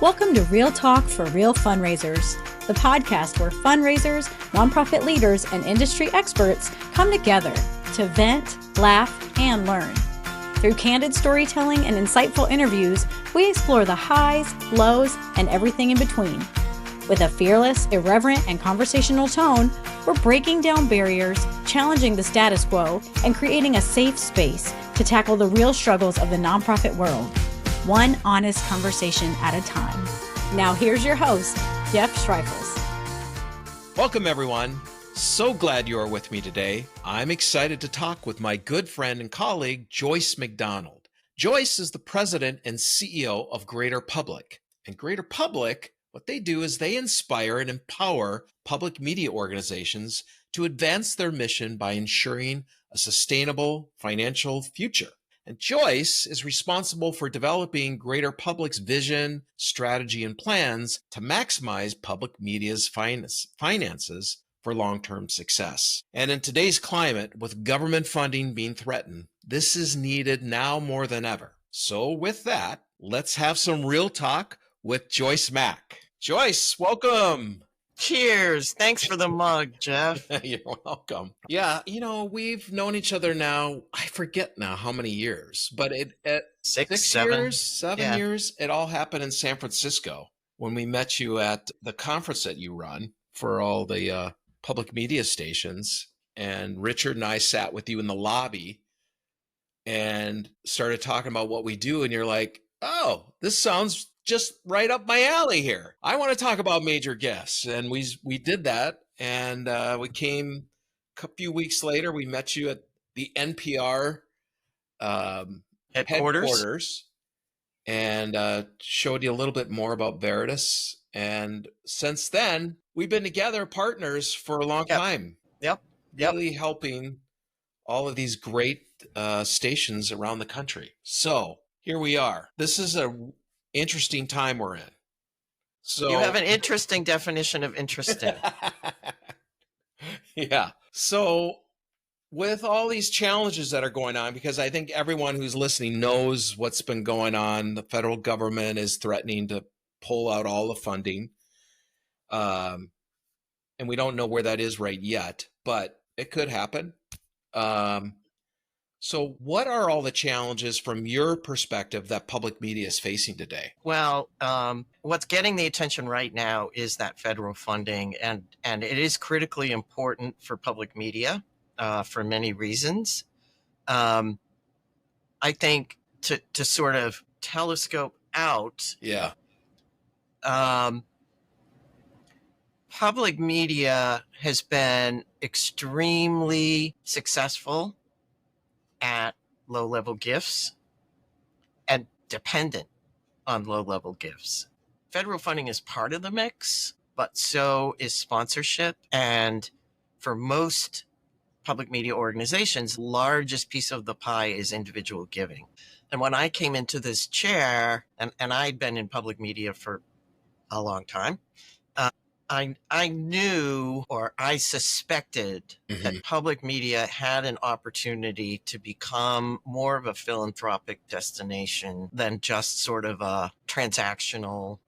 Welcome to Real Talk for Real Fundraisers, the podcast where fundraisers, nonprofit leaders, and industry experts come together to vent, laugh, and learn. Through candid storytelling and insightful interviews, we explore the highs, lows, and everything in between. With a fearless, irreverent, and conversational tone, we're breaking down barriers, challenging the status quo, and creating a safe space to tackle the real struggles of the nonprofit world, one honest conversation at a time. Now here's your host, Jeff Schreifels. Welcome, everyone. So glad you are with me today. I'm excited to talk with my good friend and colleague, Joyce MacDonald. Joyce is the president and CEO of Greater Public. And Greater Public, what they do is they inspire and empower public media organizations to advance their mission by ensuring a sustainable financial future. And Joyce is responsible for developing Greater Public's vision, strategy, and plans to maximize public media's finances for long-term success. And in today's climate, with government funding being threatened, this is needed now more than ever. So with that, let's have some real talk with Joyce Mac. Joyce, welcome. Cheers. Thanks for the mug, Jeff. You're welcome. Yeah, we've known each other now, I forget now how many years, but six years, seven years, it all happened in San Francisco when we met you at the conference that you run for all the public media stations. And Richard and I sat with you in the lobby and started talking about what we do. And you're like, oh, this sounds just right up my alley here. I want to talk about major guests. And we did that. And we came a few weeks later, we met you at the NPR headquarters and showed you a little bit more about Veritas. And since then, we've been together partners for a long time. Yep. Really helping all of these great stations around the country. So here we are. This is a interesting time we're in. So you have an interesting definition of interesting. Yeah. So with all these challenges that are going on, because I think everyone who's listening knows what's been going on, the federal government is threatening to pull out all the funding. And we don't know where that is right yet, but it could happen. So what are all the challenges from your perspective that public media is facing today? Well, what's getting the attention right now is that federal funding, and it is critically important for public media for many reasons. I think to sort of telescope out, public media has been extremely successful at low-level gifts and dependent on low-level gifts. Federal funding is part of the mix, but so is sponsorship. And for most public media organizations, the largest piece of the pie is individual giving. And when I came into this chair, and I'd been in public media for a long time, I knew, or I suspected, that public media had an opportunity to become more of a philanthropic destination than just sort of a transactional,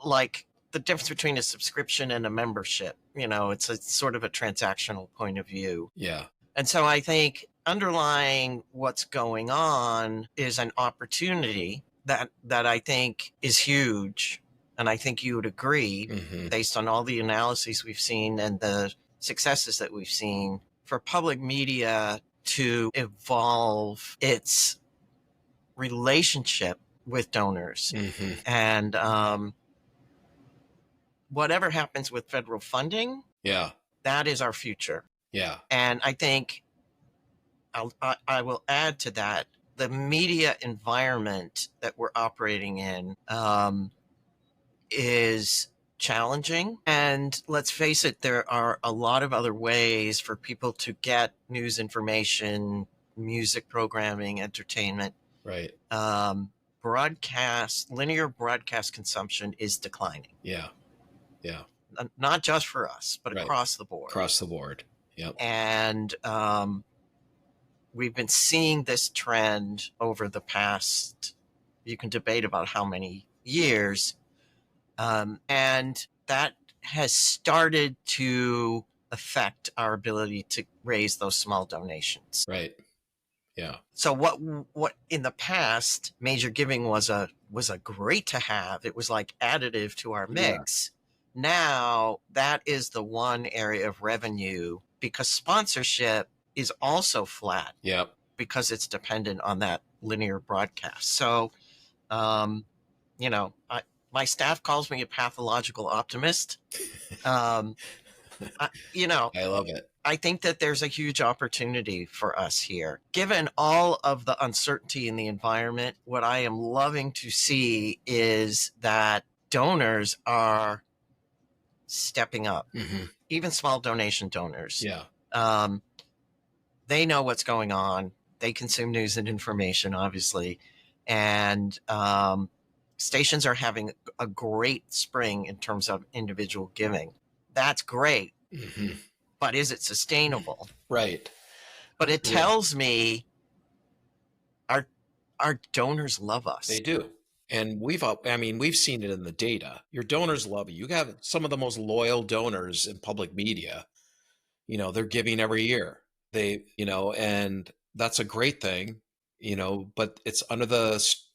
like the difference between a subscription and a membership. It's sort of a transactional point of view. Yeah. And so I think underlying what's going on is an opportunity that I think is huge. And I think you would agree, based on all the analyses we've seen and the successes that we've seen, for public media to evolve its relationship with donors. And whatever happens with federal funding, that is our future. Yeah. And I think I will add to that, the media environment that we're operating in is challenging. And let's face it, there are a lot of other ways for people to get news information, music programming, entertainment. Right. Linear broadcast consumption is declining. Yeah. Yeah. Not just for us, but across the board. Across the board. Yep. And we've been seeing this trend over the past, you can debate about how many years, And that has started to affect our ability to raise those small donations. Right. Yeah. So what in the past, major giving was a great to have. It was like additive to our mix. Now that is the one area of revenue, because sponsorship is also flat. Yep. Because it's dependent on that linear broadcast. So, my staff calls me a pathological optimist. I love it. I think that there's a huge opportunity for us here. Given all of the uncertainty in the environment, what I am loving to see is that donors are stepping up, even small donation donors. Yeah. They know what's going on. They consume news and information, obviously. And stations are having a great spring in terms of individual giving. That's great. But is it sustainable? Right. But it tells me our donors love us. They do. And we've seen it in the data. Your donors love you. You have some of the most loyal donors in public media. They're giving every year. And that's a great thing, but it's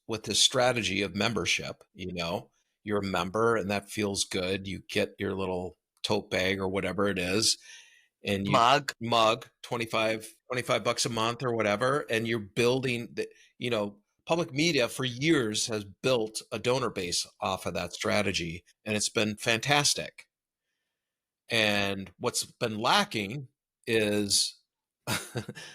with the strategy of membership. You're a member and that feels good. You get your little tote bag or whatever it is, and mug 25 bucks a month or whatever. And you're building public media for years has built a donor base off of that strategy, and it's been fantastic. And what's been lacking is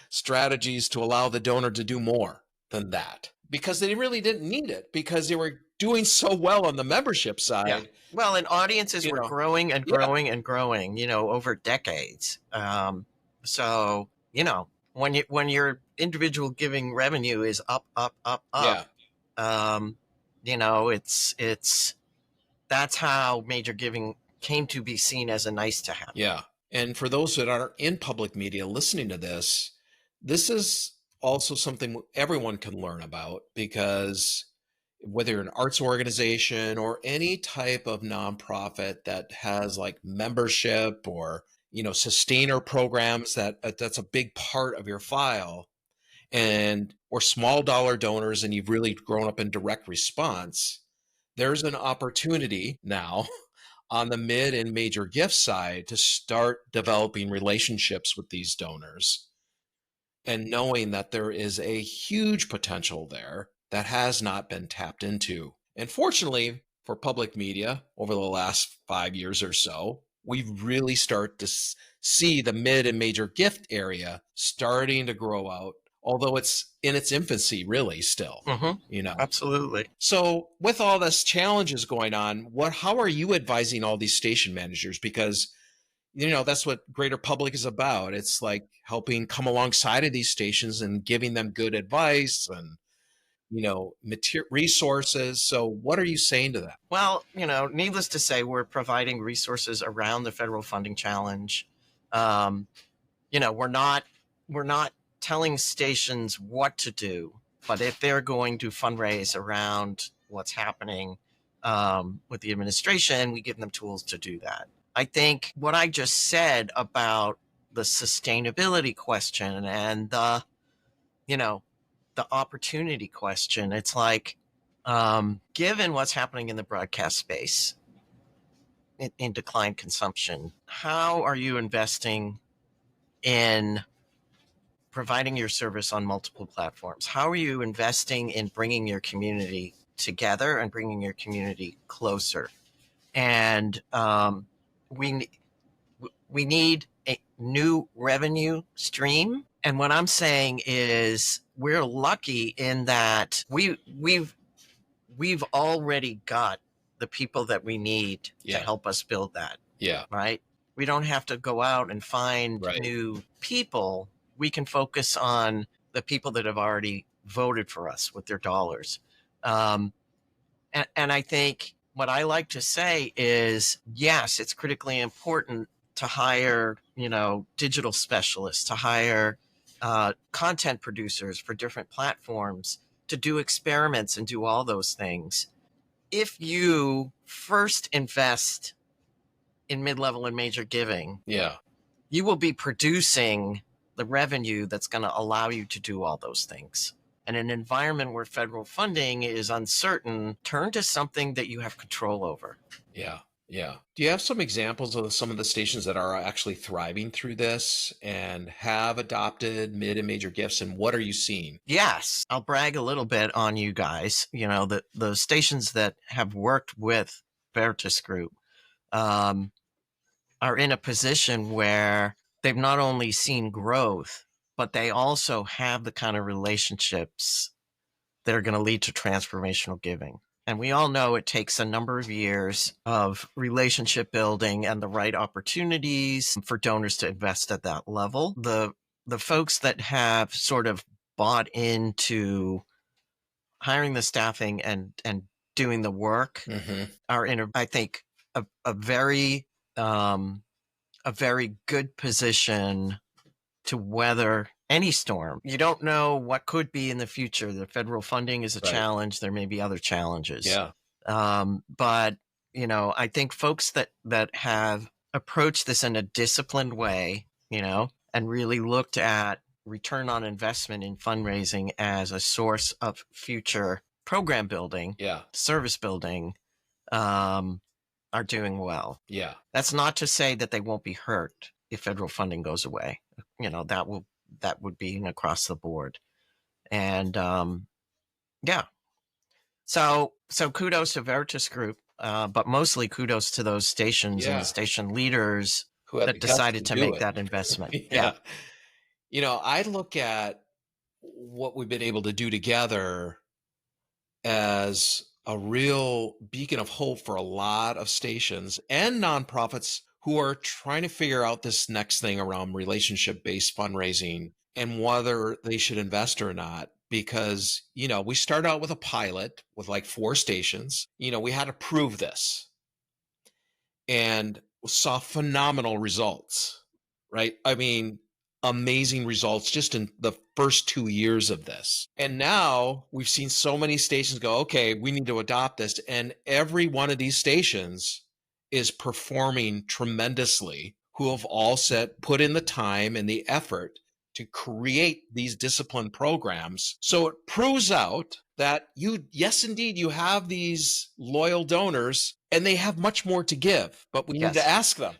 strategies to allow the donor to do more than that, because they really didn't need it, because they were doing so well on the membership side. Yeah. Well, and audiences were growing and growing and growing, over decades. So, when your individual giving revenue is up, it's that's how major giving came to be seen as a nice to have. Yeah. And for those that are in public media listening to this is also something everyone can learn about, because whether you're an arts organization or any type of nonprofit that has like membership or, sustainer programs, that's a big part of your file, or small dollar donors, and you've really grown up in direct response, there's an opportunity now on the mid and major gift side to start developing relationships with these donors, and knowing that there is a huge potential there that has not been tapped into. And fortunately for public media, over the last 5 years or so, we've really started to see the mid and major gift area starting to grow out, although it's in its infancy really still. Absolutely. So with all this challenges going on, how are you advising all these station managers? Because that's what Greater Public is about. It's like helping come alongside of these stations and giving them good advice and resources. So what are you saying to that? Well, needless to say, we're providing resources around the federal funding challenge. We're not telling stations what to do, but if they're going to fundraise around what's happening with the administration, we give them tools to do that. I think what I just said about the sustainability question and the opportunity question, it's like, given what's happening in the broadcast space in decline consumption, how are you investing in providing your service on multiple platforms? How are you investing in bringing your community together and bringing your community closer? And we need a new revenue stream. And what I'm saying is we're lucky in that we've already got the people that we need to help us build that. Yeah. Right? We don't have to go out and find new people. We can focus on the people that have already voted for us with their dollars. And I think what I like to say is, yes, it's critically important to hire, digital specialists, to hire content producers for different platforms, to do experiments and do all those things. if you first invest in mid-level and major giving, Yeah. you will be producing the revenue that's going to allow you to do all those things. In an environment where federal funding is uncertain, turn to something that you have control over. Yeah. Yeah. Do you have some examples of some of the stations that are actually thriving through this and have adopted mid and major gifts? And what are you seeing? Yes, I'll brag a little bit on you guys. The stations that have worked with Veritas Group are in a position where they've not only seen growth, but they also have the kind of relationships that are going to lead to transformational giving. And we all know it takes a number of years of relationship building and the right opportunities for donors to invest at that level. The folks that have sort of bought into hiring the staffing and doing the work are in, I think, a very good position to weather any storm. You don't know what could be in the future. The federal funding is a challenge. There may be other challenges. Yeah. But I think folks that have approached this in a disciplined way, and really looked at return on investment in fundraising as a source of future program building, service building, are doing well. Yeah. That's not to say that they won't be hurt if federal funding goes away. That would be across the board. And so kudos to Veritas Group, but mostly kudos to those stations and the station leaders that decided to make that investment. Yeah. I look at what we've been able to do together as a real beacon of hope for a lot of stations and nonprofits who are trying to figure out this next thing around relationship-based fundraising and whether they should invest or not. Because, we started out with a pilot with like 4 stations. We had to prove this and saw phenomenal results, right? I mean, amazing results just in the first 2 years of this. And now we've seen so many stations go, okay, we need to adopt this. And every one of these stations is performing tremendously, who have all put in the time and the effort to create these disciplined programs. So it proves out that yes, indeed, you have these loyal donors and they have much more to give, but we need to ask them.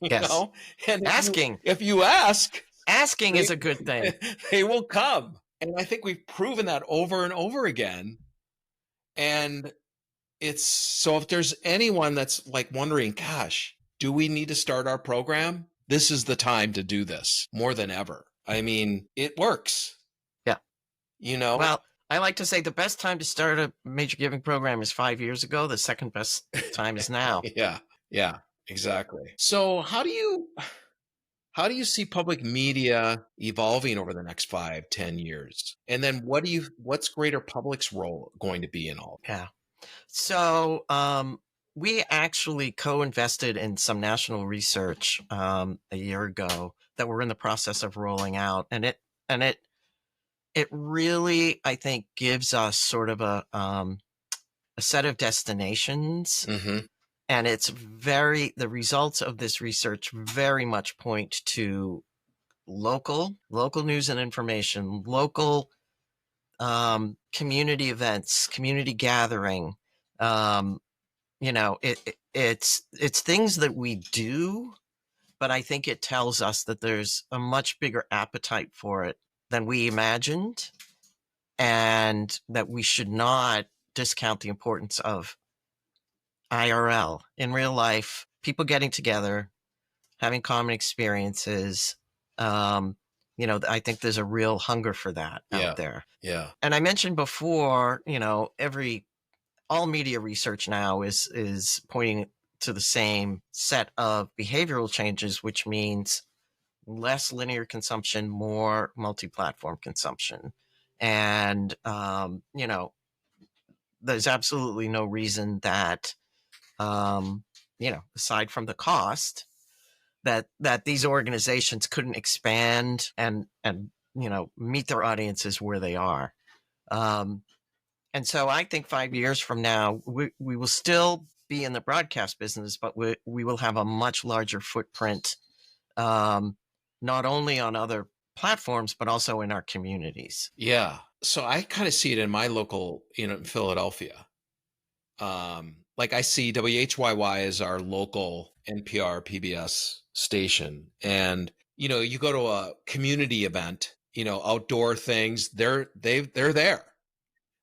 And if you ask, asking is a good thing. They will come. And I think we've proven that over and over again. And so if there's anyone that's like wondering, gosh, do we need to start our program? This is the time to do this more than ever. I mean, it works. Yeah. Well, I like to say the best time to start a major giving program is 5 years ago. The second best time is now. Yeah, exactly. So how do you see public media evolving over the next 5-10 years? And then what's greater public's role going to be in all? Yeah. So we actually co-invested in some national research a year ago that we're in the process of rolling out, and it really, I think, gives us sort of a set of destinations. And the results of this research very much point to local news and information, local community events, community gathering. It's things that we do, but I think it tells us that there's a much bigger appetite for it than we imagined, and that we should not discount the importance of IRL, in real life, people getting together, having common experiences. I think there's a real hunger for that out there. Yeah. And I mentioned before, all media research now is pointing to the same set of behavioral changes, which means less linear consumption, more multi-platform consumption. And, there's absolutely no reason that, aside from the cost, that these organizations couldn't expand and meet their audiences where they are. And so I think 5 years from now, we will still be in the broadcast business, but we will have a much larger footprint, not only on other platforms, but also in our communities. Yeah. So I kind of see it in my local, in Philadelphia. Like I see WHYY as our local NPR PBS station. And, you go to a community event, outdoor things, they're there.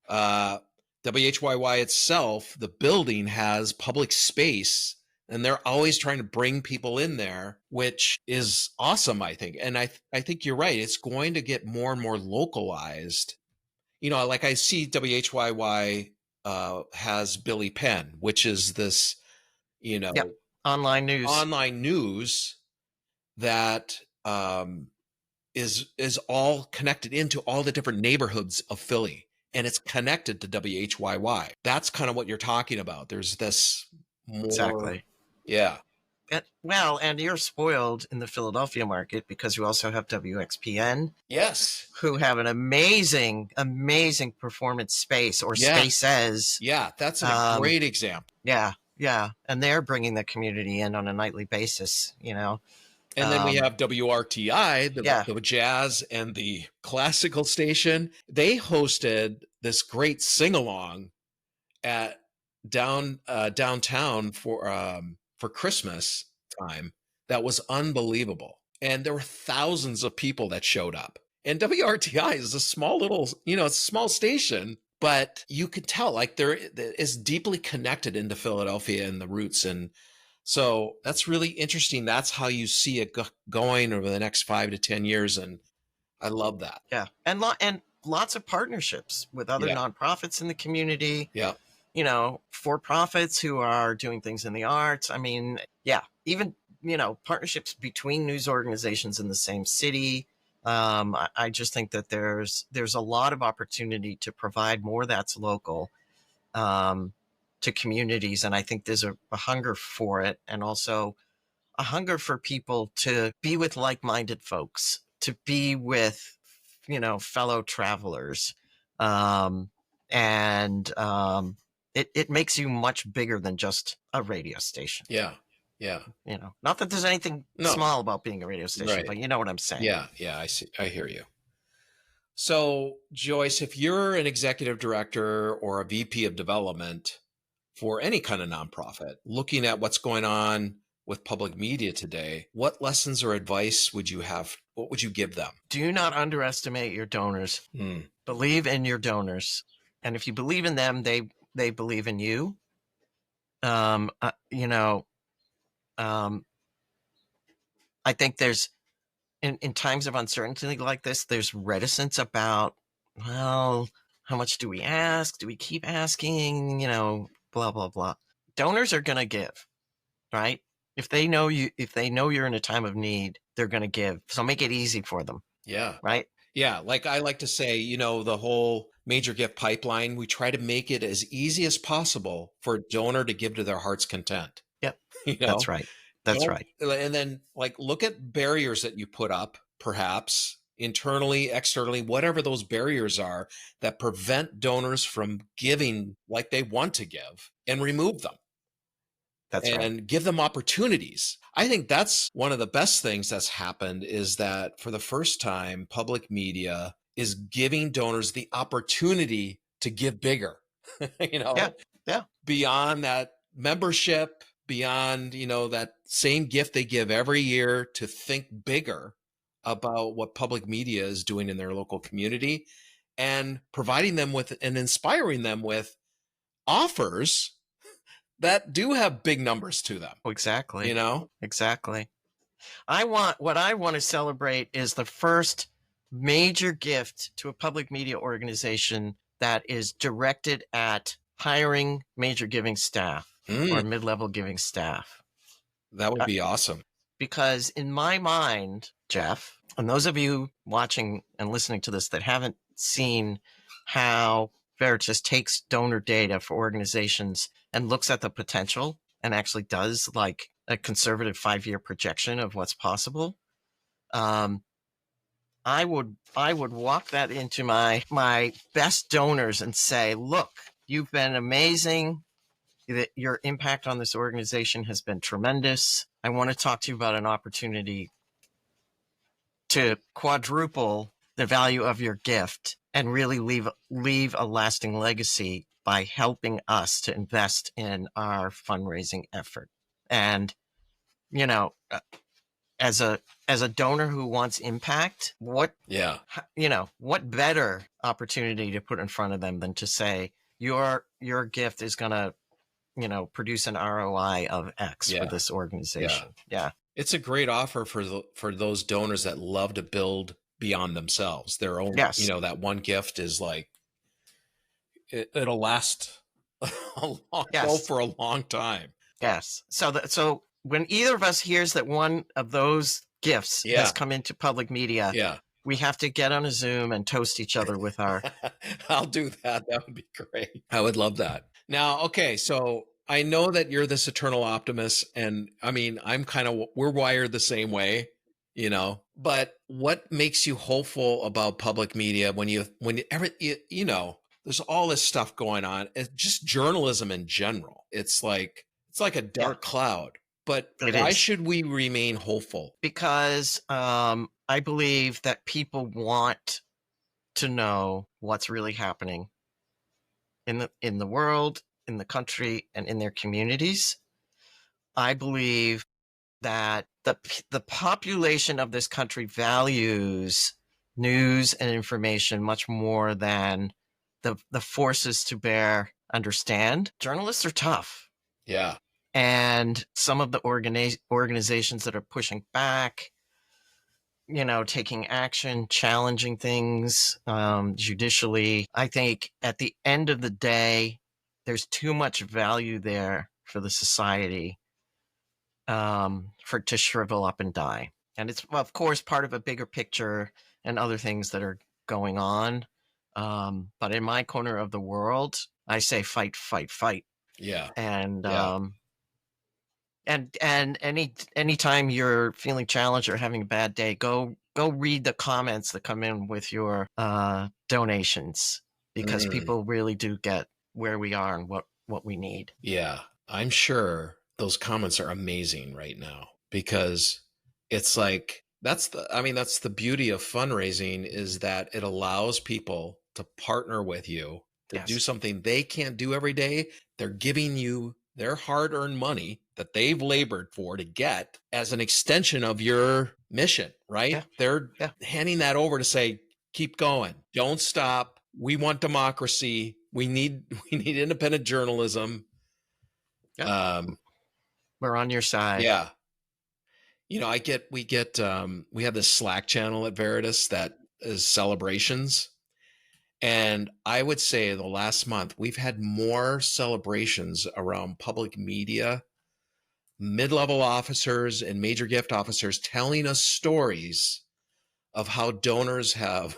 WHYY itself, the building has public space, and they're always trying to bring people in there, which is awesome, I think. And I think you're right. It's going to get more and more localized. Like I see WHYY has Billy Penn, which is this, Yep. Online news that is all connected into all the different neighborhoods of Philly, and it's connected to WHYY. That's kind of what you're talking about. There's this more, Exactly. Yeah. And you're spoiled in the Philadelphia market because you also have WXPN. Yes. Who have an amazing performance space, or spaces. Yeah, that's a great example. Yeah. And they're bringing the community in on a nightly basis, And then we have WRTI, the jazz and the classical station. They hosted this great sing-along at downtown for Christmas time that was unbelievable. And there were thousands of people that showed up. And WRTI is a small little, it's a small station, but you could tell like there is deeply connected into Philadelphia and the roots. And so that's really interesting. That's how you see it going over the next 5 to 10 years. And I love that. Yeah. And lots of partnerships with other nonprofits in the community. Yeah. For-profits who are doing things in the arts. I mean, even, partnerships between news organizations in the same city. I just think that there's a lot of opportunity to provide more that's local to communities. And I think there's a hunger for it, and also a hunger for people to be with like-minded folks, to be with, fellow travelers. It makes you much bigger than just a radio station. Yeah. Yeah. Not that there's anything small about being a radio station, Right. but you know what I'm saying. Yeah. I see. I hear you. So, Joyce, if you're an executive director or a VP of development for any kind of nonprofit, looking at what's going on with public media today, what lessons or advice would you have? What would you give them? Do not underestimate your donors. Believe in your donors. And if you believe in them, they believe in you. I think there's, in times of uncertainty like this, there's reticence about, well, how much do we ask? Do we keep asking? Blah, blah, blah. Donors are going to give, right? If they know you're in a time of need, they're going to give. So make it easy for them. Yeah. Right. Yeah. Like I like to say, the whole major gift pipeline, we try to make it as easy as possible for a donor to give to their heart's content. Yep. That's right. That's right. And then look at barriers that you put up, perhaps internally, externally, whatever those barriers are that prevent donors from giving like they want to give, and remove them. That's right. And give them opportunities. I think that's one of the best things that's happened, is that for the first time, public media is giving donors the opportunity to give bigger, Yeah. Beyond that membership, beyond, that same gift they give every year, to think bigger about what public media is doing in their local community, and providing them with and inspiring them with offers that do have big numbers to them. Exactly. Exactly. What I want to celebrate is the first major gift to a public media organization that is directed at hiring major giving staff or mid-level giving staff. That would be awesome. Because in my mind, Jeff, and those of you watching and listening to this that haven't seen how Veritas takes donor data for organizations and looks at the potential and actually does like a conservative 5-year projection of what's possible. I I would walk that into my best donors and say, look, you've been amazing. Your impact on this organization has been tremendous. I want to talk to you about an opportunity to quadruple the value of your gift and really leave a lasting legacy by helping us to invest in our fundraising effort. And, you know, as a donor who wants impact, what better opportunity to put in front of them than to say your gift is going to, produce an ROI of X for this organization. Yeah. It's a great offer for those donors that love to build beyond themselves. Their own, Yes. That one gift is like, it'll last go for a long time. Yes. So when either of us hears that one of those gifts has come into public media, we have to get on a Zoom and toast each other with our. I'll do that. That would be great. I would love that. Now, okay, so I know that you're this eternal optimist, and I mean, we're wired the same way, but what makes you hopeful about public media when there's all this stuff going on? It's just journalism in general. It's like a dark cloud, but why should we remain hopeful? Because I believe that people want to know what's really happening in the world, in the country, and in their communities. I believe that the population of this country values news and information much more than the forces to bear understand. Journalists are tough. Yeah. And some of the organizations that are pushing back, taking action, challenging things judicially, I think at the end of the day, there's too much value there for the society to shrivel up and die. And it's, of course, part of a bigger picture and other things that are going on. But in my corner of the world, I say fight, fight, fight. Yeah. And and anytime you're feeling challenged or having a bad day, go read the comments that come in with your donations, because people really do get where we are and what we need. Yeah, I'm sure those comments are amazing right now, because it's like that's the beauty of fundraising, is that it allows people to partner with you to do something they can't do every day. They're giving you their hard-earned money that they've labored for to get as an extension of your mission, right? Yeah. They're handing that over to say, keep going, don't stop. We want democracy. We need independent journalism. Yeah. We're on your side. Yeah. We have this Slack channel at Veritas that is celebrations. And I would say the last month, we've had more celebrations around public media, mid-level officers and major gift officers telling us stories of how donors have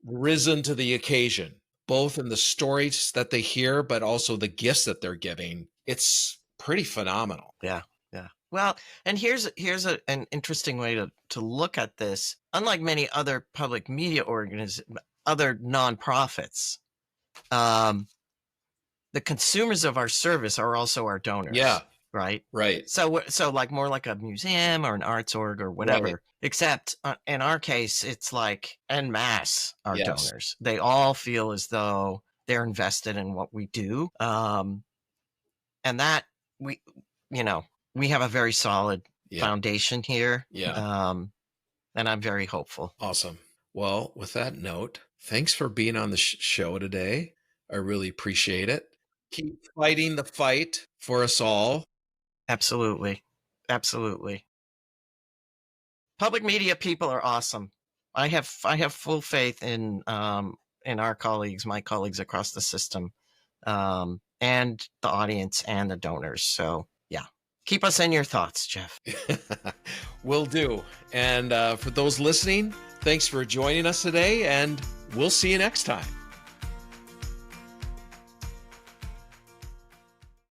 risen to the occasion, both in the stories that they hear, but also the gifts that they're giving. It's pretty phenomenal. Yeah. Yeah. Well, and here's an interesting way to look at this. Unlike many other public media other nonprofits, the consumers of our service are also our donors. Yeah. Right. Right. So like more like a museum or an arts org or whatever, right. Except in our case, it's like en masse our donors. They all feel as though they're invested in what we do. And that we have a very solid foundation here. Yeah. And I'm very hopeful. Awesome. Well, with that note, thanks for being on the show today. I really appreciate it. Keep fighting the fight for us all. Absolutely. Absolutely. Public media people are awesome. I have full faith in my colleagues across the system, and the audience and the donors. So yeah, keep us in your thoughts, Jeff. Will do. And for those listening, thanks for joining us today, and we'll see you next time.